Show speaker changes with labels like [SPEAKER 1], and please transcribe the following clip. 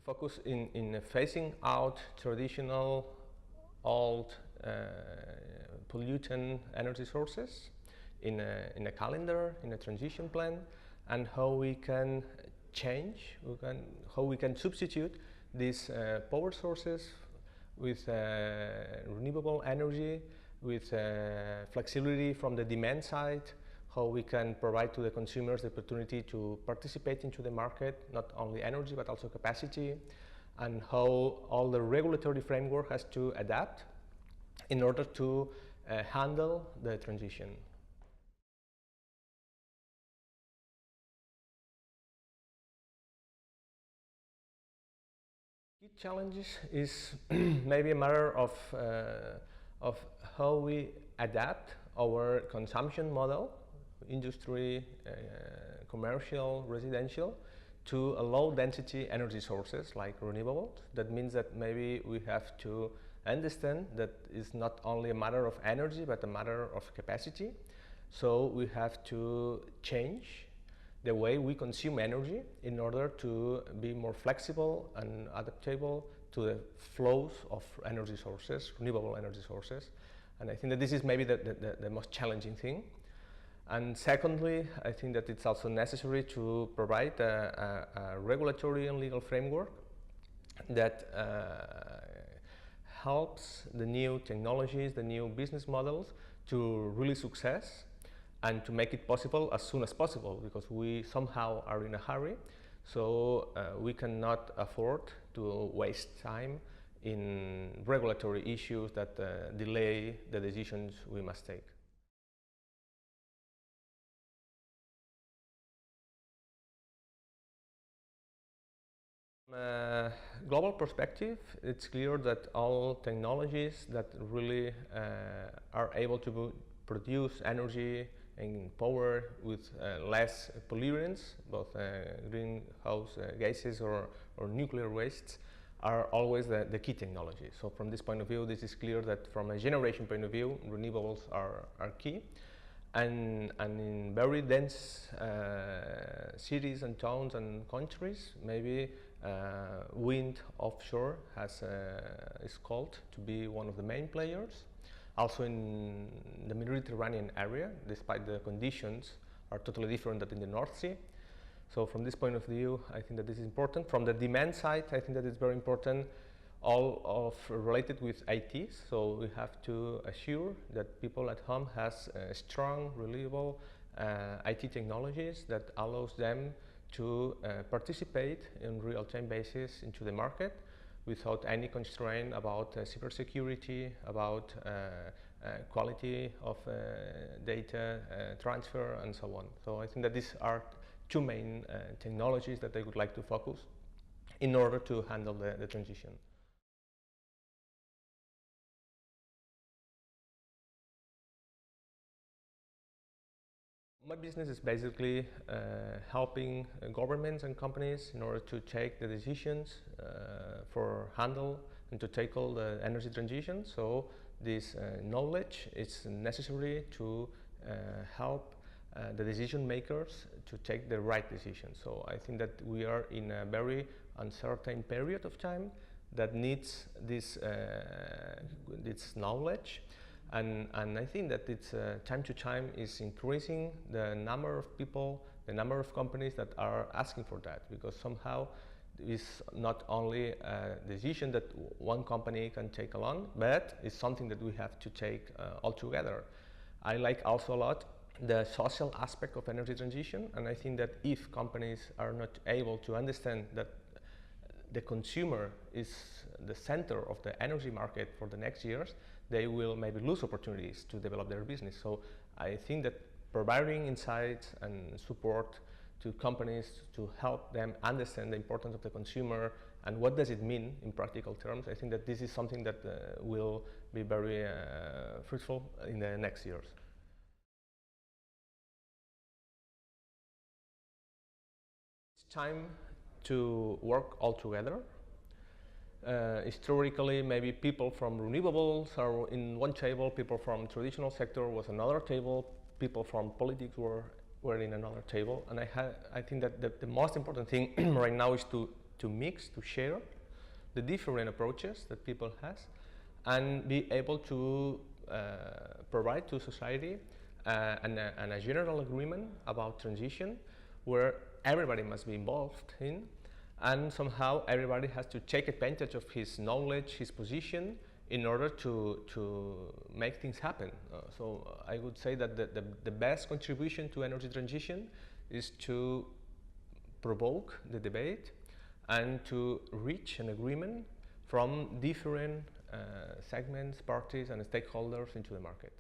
[SPEAKER 1] focus in phasing out traditional old pollutant energy sources in a calendar, in a transition plan, and how we can change, how we can substitute these power sources with renewable energy, with flexibility from the demand side, how we can provide to the consumers the opportunity to participate into the market, not only energy but also capacity, and how all the regulatory framework has to adapt in order to handle the transition. Key challenges is maybe a matter of how we adapt our consumption model, industry, commercial, residential, to a low density energy sources like renewables. That means that maybe we have to understand that it's not only a matter of energy but a matter of capacity. So we have to change the way we consume energy in order to be more flexible and adaptable to the flows of energy sources, renewable energy sources. And I think that this is maybe the most challenging thing. And secondly, I think that it's also necessary to provide a regulatory and legal framework that helps the new technologies, the new business models to really success and to make it possible as soon as possible, because we somehow are in a hurry, so we cannot afford to waste time in regulatory issues that delay the decisions we must take. From a global perspective, it's clear that all technologies that really are able to produce energy and power with less pollutants, both greenhouse gases or nuclear wastes, are always the key technology. So from this point of view, this is clear that from a generation point of view, renewables are key. And in very dense cities and towns and countries, maybe wind offshore is called to be one of the main players. Also in the Mediterranean area, despite the conditions are totally different than in the North Sea. So from this point of view, I think that this is important. From the demand side, I think that it's very important, all of related with IT. So we have to assure that people at home has strong, reliable IT technologies that allows them to participate in real-time basis into the market without any constraint about cybersecurity, about quality of data transfer, and so on. So I think that these are two main technologies that I would like to focus in order to handle the transition. My business is basically helping governments and companies in order to take the decisions for handle and to tackle the energy transition. So this knowledge is necessary to help the decision makers to take the right decision. So I think that we are in a very uncertain period of time that needs this knowledge. And I think that it's time to time is increasing the number of people, the number of companies that are asking for that, because somehow it's not only a decision that one company can take alone, but it's something that we have to take all together. I like also a lot the social aspect of energy transition, and I think that if companies are not able to understand that the consumer is the center of the energy market for the next years, they will maybe lose opportunities to develop their business. So I think that providing insights and support to companies to help them understand the importance of the consumer and what does it mean in practical terms, I think that this is something that will be very fruitful in the next years. It's time to work all together. Historically, maybe people from renewables are in one table, people from traditional sector was another table, people from politics were in another table. And I think that the most important thing right now is to to mix, to share the different approaches that people has, and be able to provide to society and a general agreement about transition where everybody must be involved in, and somehow everybody has to take advantage of his knowledge, his position, in order to make things happen. So I would say that the best contribution to energy transition is to provoke the debate and to reach an agreement from different segments, parties and stakeholders into the market.